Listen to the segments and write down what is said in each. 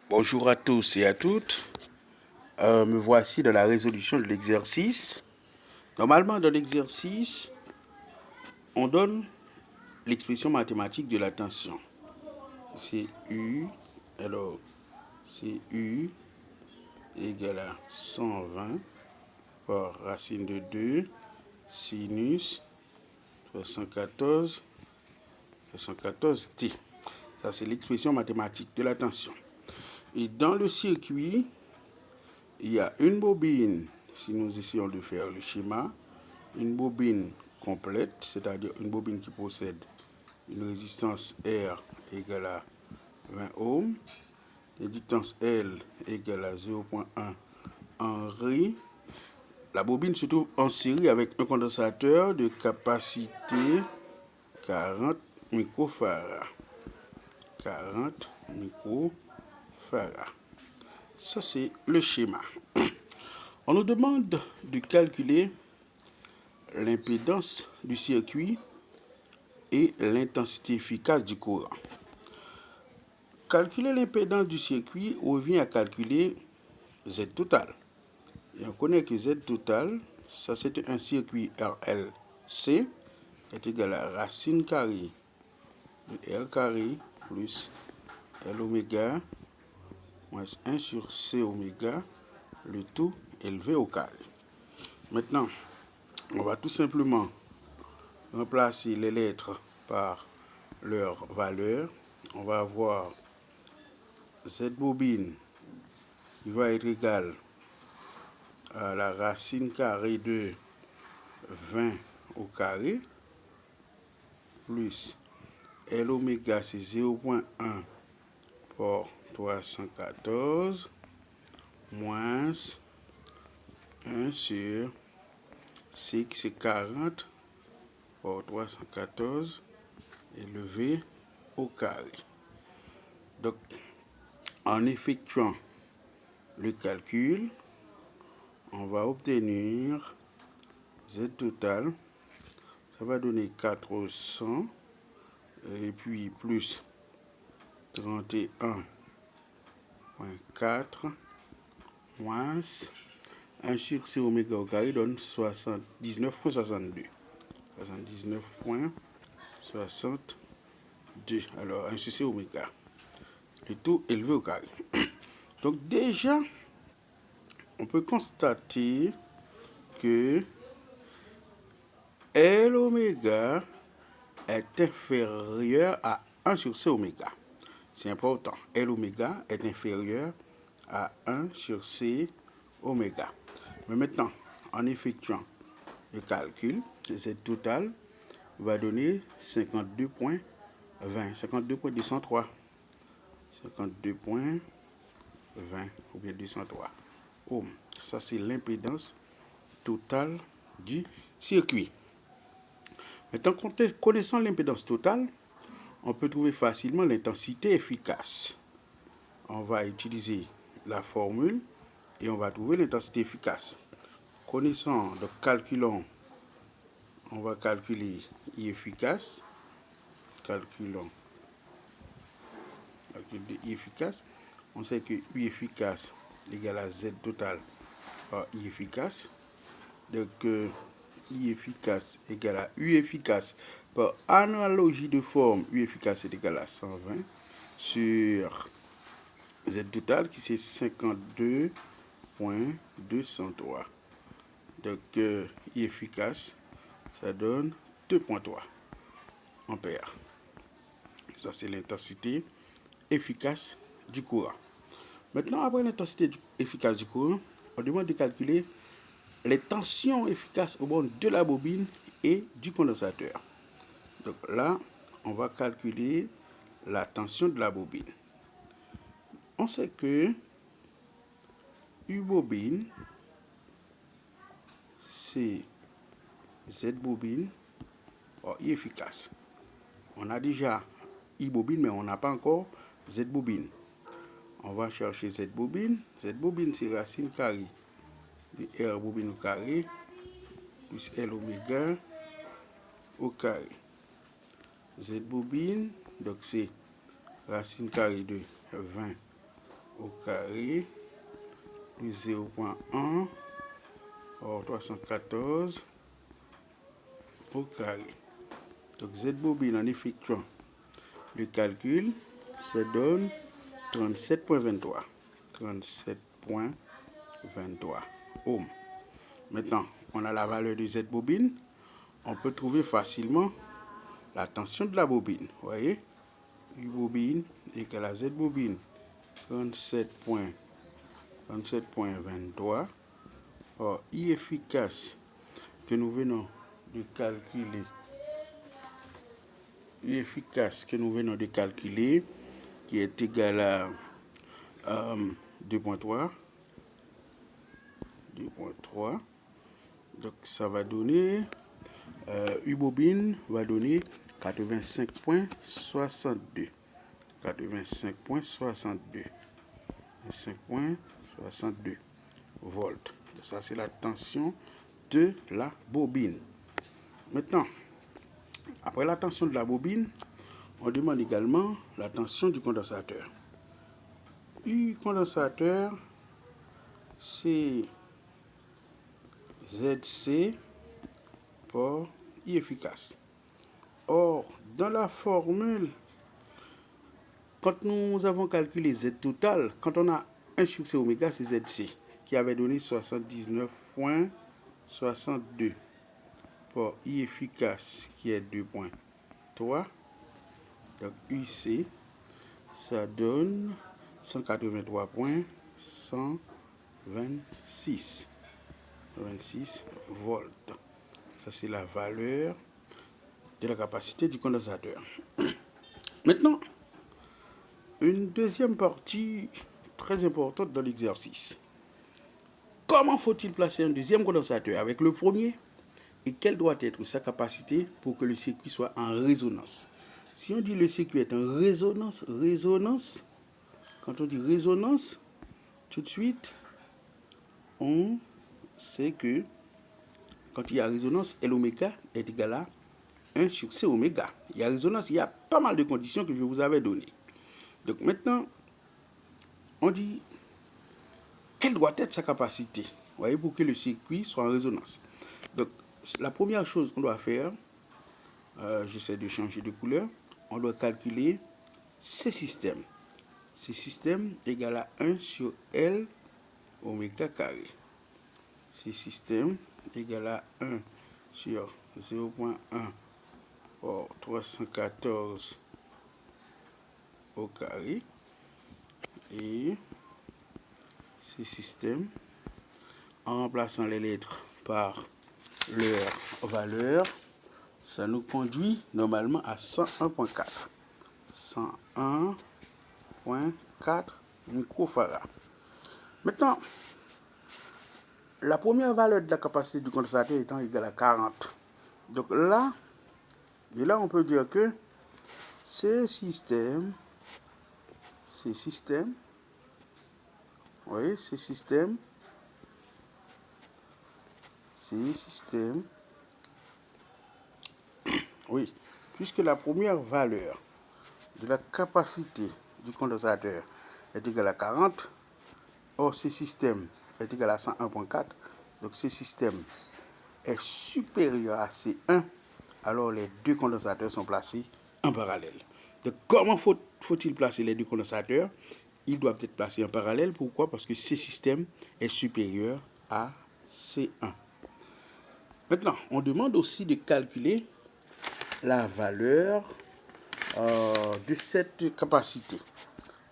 Bonjour à tous et à toutes. Me voici dans la résolution de l'exercice. Normalement, dans l'exercice, on donne l'expression mathématique de la tension. C'est U, alors c'est U égale à 120 par racine de 2 sinus 74 T. Ça, c'est l'expression mathématique de la tension. Et dans le circuit, il y a une bobine, si nous essayons de faire le schéma, une bobine complète, c'est-à-dire une bobine qui possède une résistance R égale à 20 ohms, réductance L égale à 0,1 Henri. La bobine se trouve en série avec un condensateur de capacité 40 microfarads. 40 microfarads. Ça, c'est le schéma. On nous demande de calculer l'impédance du circuit et l'intensité efficace du courant. Calculer l'impédance du circuit revient à calculer Z total. Et on connaît que Z total, ça c'est un circuit RLC est égal à racine carrée de R carré plus L oméga moins 1 sur C oméga, le tout élevé au carré. Maintenant, on va tout simplement remplacer les lettres par leur valeur. On va avoir Z bobine qui va être égale à la racine carrée de 20 au carré plus L oméga c'est 0,1 par 314 moins 1 sur C qui c'est 40 par 314 élevé au carré. Donc, en effectuant le calcul, on va obtenir Z total, ça va donner 400 et puis plus 31,4 moins 1 sur C oméga au carré donne 79,62. 79,62. Alors 1 sur C oméga. Le tout élevé au carré. Donc déjà, on peut constater que L oméga est inférieur à 1 sur C oméga. C'est important. L oméga est inférieur à 1 sur C oméga. Mais maintenant, en effectuant le calcul, Z total va donner 52,20, 52,203. 52,20 ou bien 203 ohms. Ça, c'est l'impédance totale du circuit. Maintenant, connaissant l'impédance totale, on peut trouver facilement l'intensité efficace. On va utiliser la formule et on va trouver l'intensité efficace. Connaissant, donc calculons, on va calculer I efficace. Calculons calcul de I efficace. On sait que U efficace égale à Z total par I efficace. Donc, I efficace égale à U efficace par analogie de forme. U efficace est égal à 120 sur Z total qui c'est 52,203. Donc, I efficace, ça donne 2,3 ampères. Ça, c'est l'intensité efficace du courant. Maintenant, après l'intensité efficace du courant, on demande de calculer les tensions efficaces au bord de la bobine et du condensateur. Donc là, on va calculer la tension de la bobine. On sait que U bobine, c'est Z bobine par I efficace. On a déjà I bobine, mais on n'a pas encore Z bobine. On va chercher Z bobine. Z bobine, c'est racine carrée de R bobine au carré plus L oméga au carré. Z bobine, donc c'est racine carrée de 20 au carré plus 0,1 hors 314 au carré. Donc Z bobine en effectuant le calcul, ça donne 37,23. 37,23 ohms. Maintenant, on a la valeur de Z bobine. On peut trouver facilement la tension de la bobine. Vous voyez, U bobine égale à Z bobine 37,23. Or, I efficace que nous venons de calculer, I efficace que nous venons de calculer, qui est égal à 2,3. 2,3. Donc, ça va donner, U bobine va donner 85,62. 85,62. 5,62 volts. Ça, c'est la tension de la bobine. Maintenant, après la tension de la bobine, on demande également la tension du condensateur. U condensateur, c'est ZC pour I efficace. Or, dans la formule, quand nous avons calculé Z total, quand on a un succès oméga, c'est ZC, qui avait donné 79,62 pour I efficace, qui est 2,3. Donc UC, ça donne 183,126 volts. Ça, c'est la valeur de la capacité du condensateur. Maintenant, une deuxième partie très importante dans l'exercice. Comment faut-il placer un deuxième condensateur avec le premier et quelle doit être sa capacité pour que le circuit soit en résonance? Si on dit le circuit est en résonance, quand on dit résonance, tout de suite, on sait que quand il y a résonance, L oméga est égal à 1 sur C oméga. Il y a résonance, il y a pas mal de conditions que je vous avais données. Donc maintenant, on dit quelle doit être sa capacité, vous voyez, pour que le circuit soit en résonance. Donc la première chose qu'on doit faire, j'essaie de changer de couleur, on doit calculer C système. C système égale à 1 sur L oméga carré. C système égale à 1 sur 0,1 pour 314 au carré. Et ce système, en remplaçant les lettres par leur valeur, ça nous conduit normalement à 101,4. 101,4 microfarad. Maintenant, la première valeur de la capacité du condensateur étant égale à 40. Donc là, on peut dire que ces systèmes, oui, ces systèmes, oui, puisque la première valeur de la capacité du condensateur est égale à 40, or ce système est égal à 101,4, donc ce système est supérieur à C1, alors les deux condensateurs sont placés en parallèle. Donc comment faut-il placer les deux condensateurs? Ils doivent être placés en parallèle. Pourquoi? Parce que ce système est supérieur à C1. Maintenant, on demande aussi de calculer la valeur de cette capacité.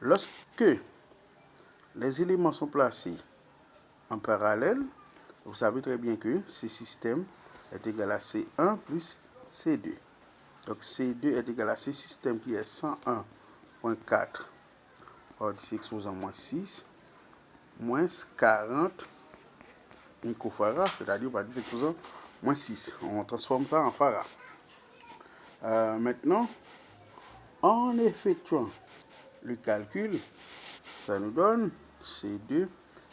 Lorsque les éléments sont placés en parallèle, vous savez très bien que ce système est égal à C1 plus C2. Donc C2 est égal à ce système qui est 101,4 hors 10 exposant moins 6 moins 40 microfarad, c'est-à-dire par 10 exposant moins 6. On transforme ça en farad. Maintenant, en effectuant le calcul, ça nous donne C2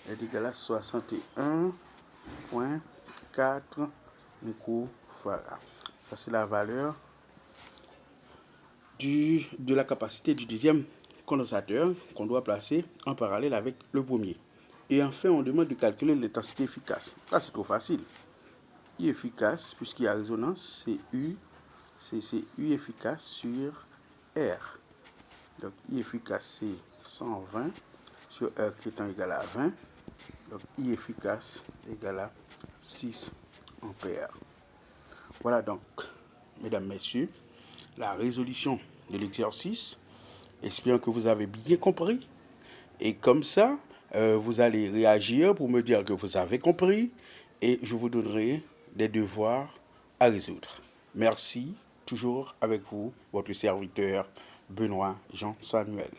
est égal à 61,4 microfarad. Ça, c'est la valeur de la capacité du deuxième condensateur qu'on doit placer en parallèle avec le premier. Et enfin, on demande de calculer l'intensité efficace. Ça, c'est trop facile. I efficace, puisqu'il y a résonance, c'est U efficace sur R. Donc, I efficace, c'est 120 sur R qui étant égal à 20. Donc, I efficace égale à 6 ampères. Voilà donc, mesdames, messieurs, la résolution de l'exercice. Espérons que vous avez bien compris. Et comme ça, vous allez réagir pour me dire que vous avez compris et je vous donnerai des devoirs à résoudre. Merci, toujours avec vous, votre serviteur Benoît Jean Samuel.